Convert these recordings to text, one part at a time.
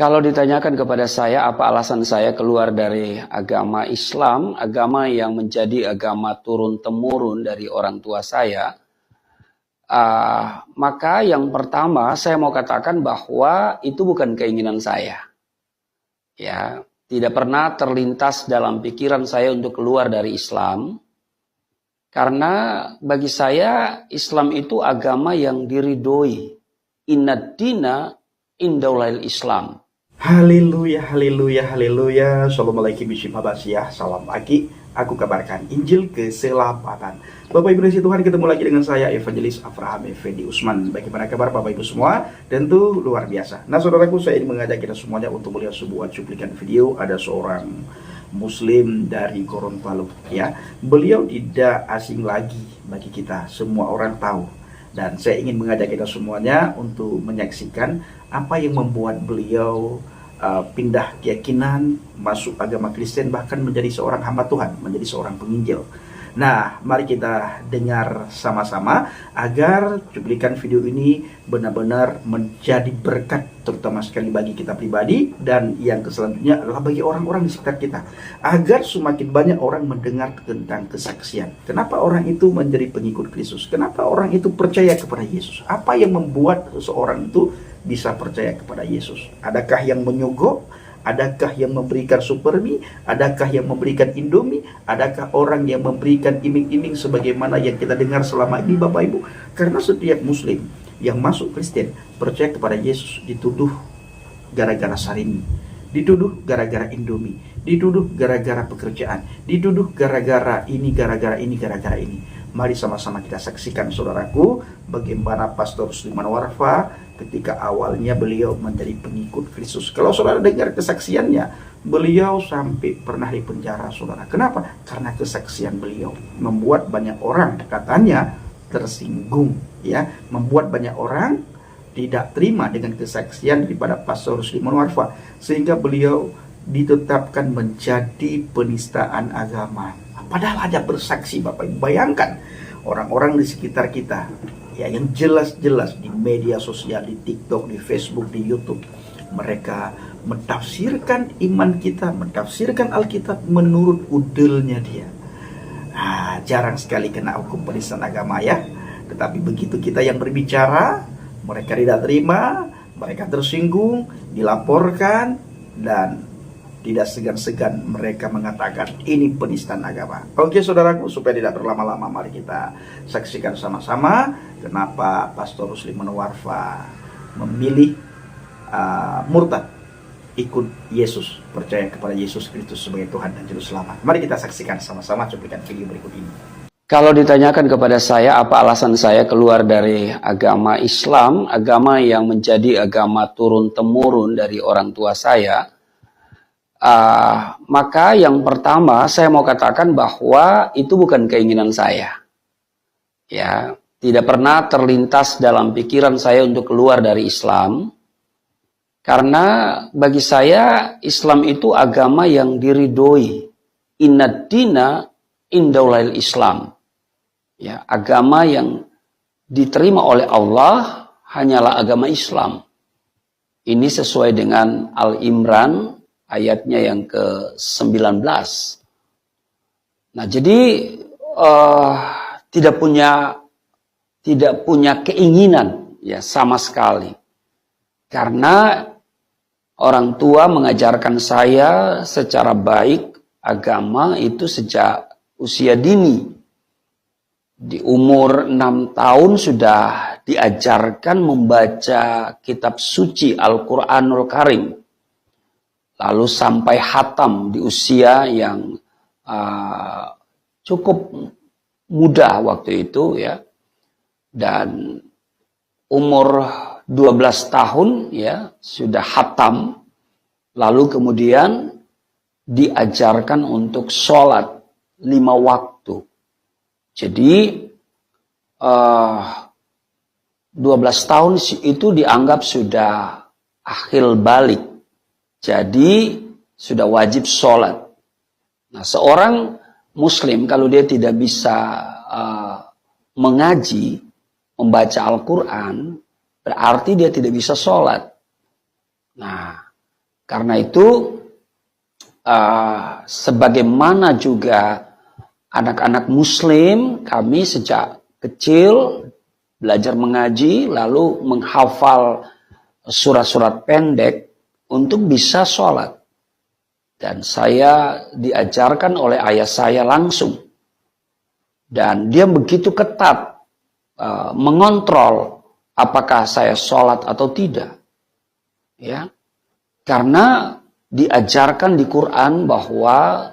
Kalau ditanyakan kepada saya apa alasan saya keluar dari agama Islam, agama yang menjadi agama turun-temurun dari orang tua saya, maka yang pertama saya mau katakan bahwa itu bukan keinginan saya. Ya, tidak pernah terlintas dalam pikiran saya untuk keluar dari Islam, karena bagi saya Islam itu agama yang diridhoi. Innad dina indaulil Islam. Haleluya, haleluya, haleluya. Assalamualaikum warahmatullahi wabarakatuh. Salam pagi. Aku kabarkan Injil keselamatan. Bapak Ibu dan Tuhan, ketemu lagi dengan saya Evangelis Abraham Effendi Usman. Bagaimana kabar Bapak Ibu semua? Tentu luar biasa. Nah saudaraku, saya ingin mengajak kita semuanya untuk melihat sebuah cuplikan video. Ada seorang Muslim dari Gorontalo, ya. Beliau tidak asing lagi bagi kita, semua orang tahu. Dan saya ingin mengajak kita semuanya untuk menyaksikan apa yang membuat beliau pindah keyakinan, masuk agama Kristen, bahkan menjadi seorang hamba Tuhan, menjadi seorang penginjil. Nah, mari kita dengar sama-sama agar cuplikan video ini benar-benar menjadi berkat, terutama sekali bagi kita pribadi, dan yang selanjutnya adalah bagi orang-orang di sekitar kita, agar semakin banyak orang mendengar tentang kesaksian. Kenapa orang itu menjadi pengikut Kristus? Kenapa orang itu percaya kepada Yesus? Apa yang membuat seseorang itu bisa percaya kepada Yesus? Adakah yang menyogok? Adakah yang memberikan supermi? Adakah yang memberikan indomie? Adakah orang yang memberikan iming-iming sebagaimana yang kita dengar selama ini Bapak Ibu? Karena setiap Muslim yang masuk Kristen, percaya kepada Yesus, dituduh gara-gara sarimi, dituduh gara-gara indomie, dituduh gara-gara pekerjaan, dituduh gara-gara ini, gara-gara ini, gara-gara ini. Mari sama-sama kita saksikan saudaraku, bagaimana Pastor Sulaiman Warfa ketika awalnya beliau menjadi pengikut Kristus. Kalau saudara dengar kesaksiannya, beliau sampai pernah dipenjara saudara. Kenapa? Karena kesaksian beliau membuat banyak orang katanya tersinggung, ya, membuat banyak orang tidak terima dengan kesaksian daripada Pastor Sulaiman Warfa, sehingga beliau ditetapkan menjadi penistaan agama. Padahal ada bersaksi Bapak Ibu. Bayangkan orang-orang di sekitar kita, ya, yang jelas-jelas di media sosial, di TikTok, di Facebook, di YouTube, mereka mentafsirkan iman kita, mentafsirkan Alkitab menurut udelnya dia. Jarang sekali kena hukum penistaan agama, ya. Tetapi begitu kita yang berbicara, mereka tidak terima, mereka tersinggung, dilaporkan, dan tidak segan-segan mereka mengatakan ini penistaan agama. Oke saudaraku, supaya tidak berlama-lama, mari kita saksikan sama-sama kenapa Pastor Sulaiman Warfa memilih murtad, ikut Yesus, percaya kepada Yesus Kristus sebagai Tuhan dan Juru Selamat. Mari kita saksikan sama-sama cuplikan video berikut ini. Kalau ditanyakan kepada saya apa alasan saya keluar dari agama Islam, agama yang menjadi agama turun-temurun dari orang tua saya, maka yang pertama saya mau katakan bahwa itu bukan keinginan saya. Ya, tidak pernah terlintas dalam pikiran saya untuk keluar dari Islam, karena bagi saya Islam itu agama yang diridhoi. Innad dina indaulil Islam. Ya, agama yang diterima oleh Allah hanyalah agama Islam. Ini sesuai dengan Al-Imran ayatnya yang ke-19. Nah, jadi tidak punya keinginan, ya, sama sekali. Karena orang tua mengajarkan saya secara baik agama itu sejak usia dini. Di umur 6 tahun sudah diajarkan membaca kitab suci Al-Quranul Karim. Lalu sampai hatam di usia yang cukup muda waktu itu, ya. Dan umur 12 tahun, ya, sudah hatam. Lalu kemudian diajarkan untuk sholat 5 waktu. Jadi 12 tahun itu dianggap sudah akhil balik. Jadi sudah wajib sholat. Nah, seorang Muslim kalau dia tidak bisa mengaji, membaca Al-Quran, berarti dia tidak bisa sholat. Nah, Karena itu, sebagaimana juga anak-anak Muslim, kami sejak kecil belajar mengaji, lalu menghafal surat-surat pendek untuk bisa sholat. Dan saya diajarkan oleh ayah saya langsung. Dan dia begitu ketat mengontrol apakah saya sholat atau tidak. Ya, karena diajarkan di Quran bahwa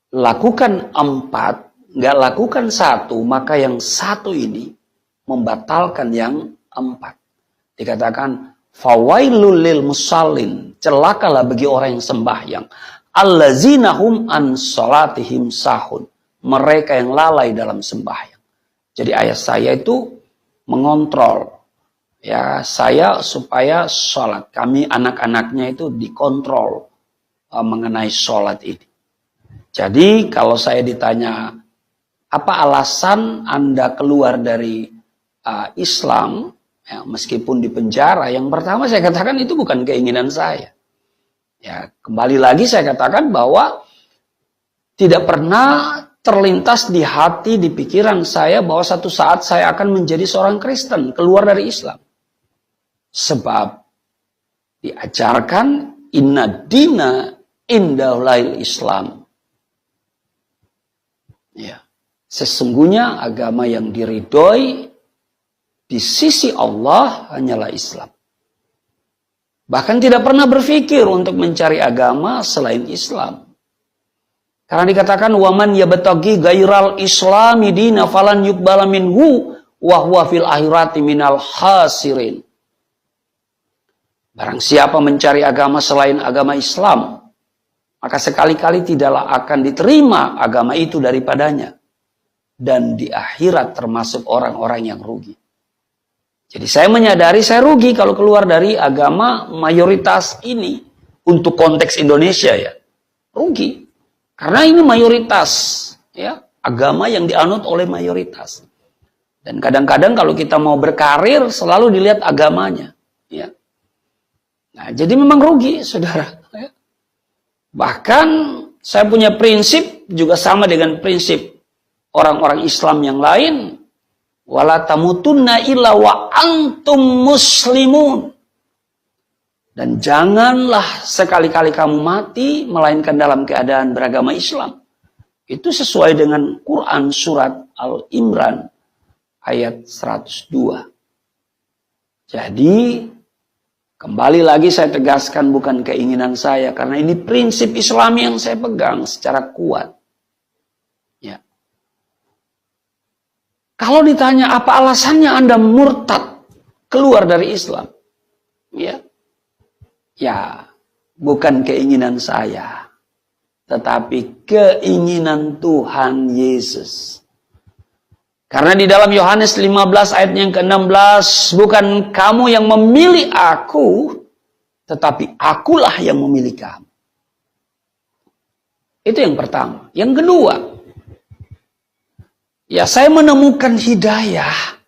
lakukan 4, nggak lakukan 1, maka yang 1 ini membatalkan yang 4. Dikatakan fawailul lil musallin, celakalah bagi orang yang sembahyang, allazina hum an salatihim sahun, mereka yang lalai dalam sembahyang. Jadi ayah saya itu mengontrol ya saya supaya sholat. Kami anak-anaknya itu dikontrol mengenai sholat ini. Jadi kalau saya ditanya apa alasan Anda keluar dari Islam, ya, meskipun di penjara, yang pertama saya katakan itu bukan keinginan saya. Ya, kembali lagi saya katakan bahwa tidak pernah terlintas di hati, di pikiran saya bahwa satu saat saya akan menjadi seorang Kristen, keluar dari Islam. Sebab diajarkan inna dina indahul Islam. Ya, sesungguhnya agama yang diridhoi di sisi Allah hanyalah Islam. Bahkan tidak pernah berpikir untuk mencari agama selain Islam. Karena dikatakan waman yabtaghi ghairal islami dina falan yuqbala minhu wa huwa fil akhirati minal khasirin. Barang siapa mencari agama selain agama Islam, maka sekali-kali tidaklah akan diterima agama itu daripadanya. Dan di akhirat termasuk orang-orang yang rugi. Jadi saya menyadari saya rugi kalau keluar dari agama mayoritas ini. Untuk konteks Indonesia ya, rugi. Karena ini mayoritas, ya, agama yang dianut oleh mayoritas. Dan kadang-kadang kalau kita mau berkarir selalu dilihat agamanya, ya. Nah, jadi memang rugi, saudara. Ya. Bahkan saya punya prinsip juga sama dengan prinsip orang-orang Islam yang lain. Wala tamutunna illa wa antum muslimun. Dan janganlah sekali-kali kamu mati melainkan dalam keadaan beragama Islam. Itu sesuai dengan Quran surat Al-Imran ayat 102. Jadi kembali lagi saya tegaskan bukan keinginan saya, karena ini prinsip Islam yang saya pegang secara kuat. Ya. Kalau ditanya apa alasannya Anda murtad keluar dari Islam? Ya, bukan keinginan saya, tetapi keinginan Tuhan Yesus. Karena di dalam Yohanes 15 ayat yang ke-16, bukan kamu yang memilih aku, tetapi akulah yang memilih kamu. Itu yang pertama. Yang kedua, ya saya menemukan hidayah,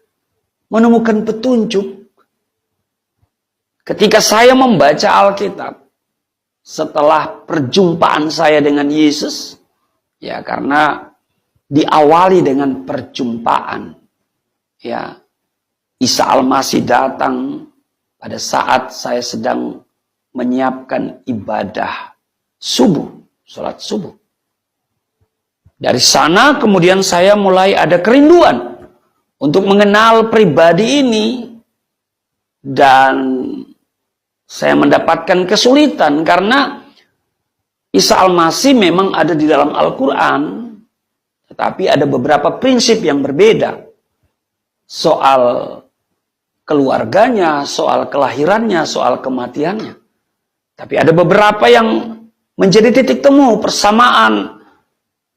menemukan petunjuk ketika saya membaca Alkitab. Setelah perjumpaan saya dengan Yesus, ya karena diawali dengan perjumpaan. Ya, Isa Al-Masih datang pada saat saya sedang menyiapkan ibadah subuh, sholat subuh. Dari sana kemudian saya mulai ada kerinduan untuk mengenal pribadi ini. Dan saya mendapatkan kesulitan karena Isa Al-Masih memang ada di dalam Al-Quran. Tetapi ada beberapa prinsip yang berbeda. Soal keluarganya, soal kelahirannya, soal kematiannya. Tapi ada beberapa yang menjadi titik temu persamaan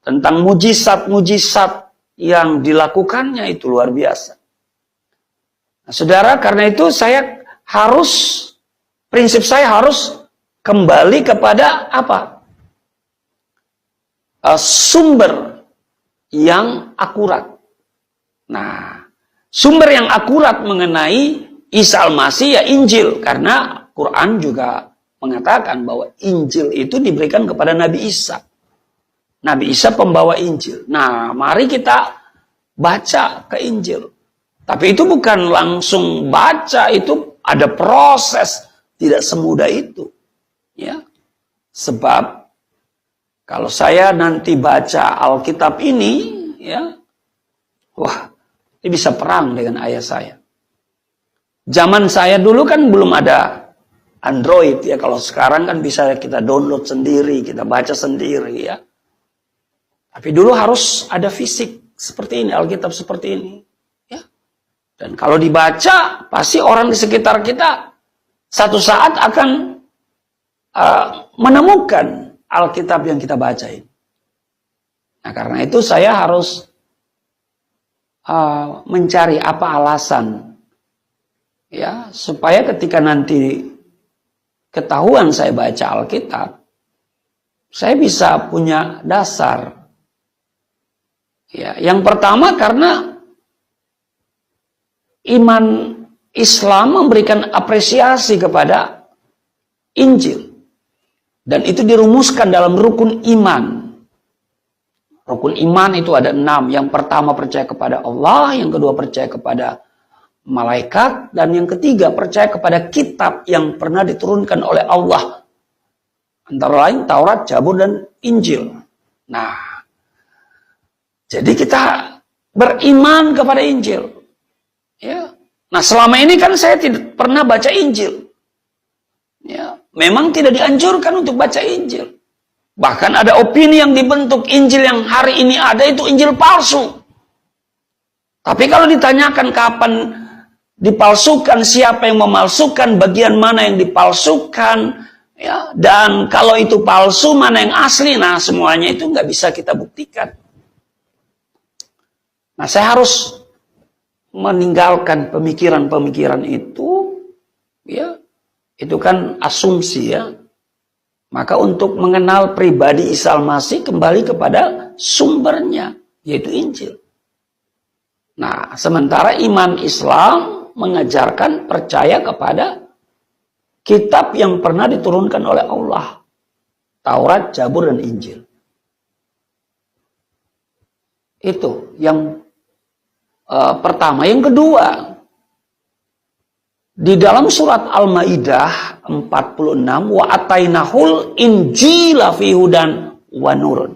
tentang mujizat-mujizat yang dilakukannya itu luar biasa. Nah, saudara, karena itu prinsip saya harus kembali kepada apa? Sumber yang akurat. Nah, sumber yang akurat mengenai Isa Al-Masih ya Injil. Karena Quran juga mengatakan bahwa Injil itu diberikan kepada Nabi Isa. Nabi Isa pembawa Injil. Nah, mari kita baca ke Injil. Tapi itu bukan langsung baca, itu ada proses, tidak semudah itu. Ya. Sebab kalau saya nanti baca Alkitab ini, ya, wah, ini bisa perang dengan ayah saya. Zaman saya dulu kan belum ada Android ya. Kalau sekarang kan bisa kita download sendiri, kita baca sendiri ya. Tapi dulu harus ada fisik seperti ini, Alkitab seperti ini. Ya. Dan kalau dibaca, pasti orang di sekitar kita satu saat akan menemukan Alkitab yang kita bacain. Nah, karena itu saya harus mencari apa alasan ya, supaya ketika nanti ketahuan saya baca Alkitab, saya bisa punya dasar. Ya, yang pertama karena iman Islam memberikan apresiasi kepada Injil. Dan itu dirumuskan dalam rukun iman. Rukun iman itu ada 6. Yang pertama percaya kepada Allah, yang kedua percaya kepada malaikat, dan yang ketiga percaya kepada kitab yang pernah diturunkan oleh Allah, antara lain Taurat, Zabur, dan Injil. Nah, jadi kita beriman kepada Injil. Ya. Nah, selama ini kan saya tidak pernah baca Injil. Ya, memang tidak dianjurkan untuk baca Injil. Bahkan ada opini yang dibentuk Injil yang hari ini ada itu Injil palsu. Tapi kalau ditanyakan kapan dipalsukan, siapa yang memalsukan, bagian mana yang dipalsukan, ya, dan kalau itu palsu mana yang asli, nah semuanya itu nggak bisa kita buktikan. Nah, saya harus meninggalkan pemikiran-pemikiran itu, ya, itu kan asumsi ya. Maka untuk mengenal pribadi Isa Al-Masih kembali kepada sumbernya, yaitu Injil. Nah, sementara iman Islam mengajarkan percaya kepada kitab yang pernah diturunkan oleh Allah. Taurat, Zabur, dan Injil. Itu yang pertama. Yang kedua, di dalam surat Al-Maidah 46, wa atainahul injila fi hudan wa nurun.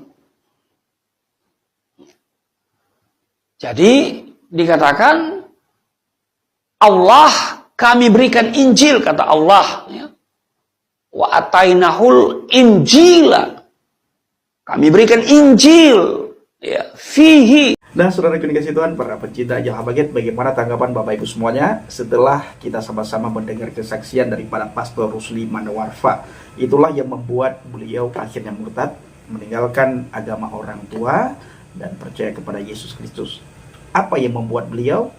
Jadi dikatakan Allah kami berikan Injil, kata Allah ya. Wa atainahul injila, kami berikan Injil ya, fihi. Nah, saudara dikasih Tuhan, para pencinta Jalan Baget, bagaimana tanggapan Bapak Ibu semuanya setelah kita sama-sama mendengar kesaksian daripada Pastor Rusli Manawarfa? Itulah yang membuat beliau akhirnya murtad, meninggalkan agama orang tua dan percaya kepada Yesus Kristus. Apa yang membuat beliau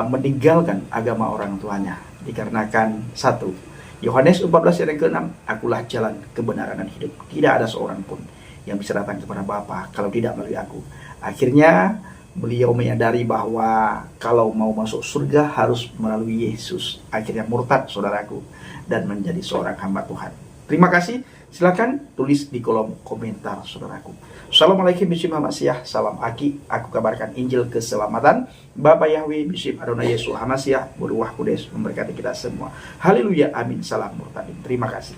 meninggalkan agama orang tuanya? Dikarenakan satu, Yohanes 14 ayat ke-6, akulah jalan, kebenaran, dan hidup. Tidak ada seorang pun yang bisa datang kepada Bapa kalau tidak melalui aku. Akhirnya beliau menyadari bahwa kalau mau masuk surga harus melalui Yesus. Akhirnya murtad, saudaraku, dan menjadi seorang hamba Tuhan. Terima kasih. Silakan tulis di kolom komentar, saudaraku. Assalamualaikum warahmatullahi wabarakatuh. Salam Aki. Aku kabarkan Injil keselamatan. Bapak Yahweh, Bishop Adonai Yesus Hamasiah, Beruah Kudes memberkati kita semua. Haleluya, amin. Salam murtadin. Terima kasih.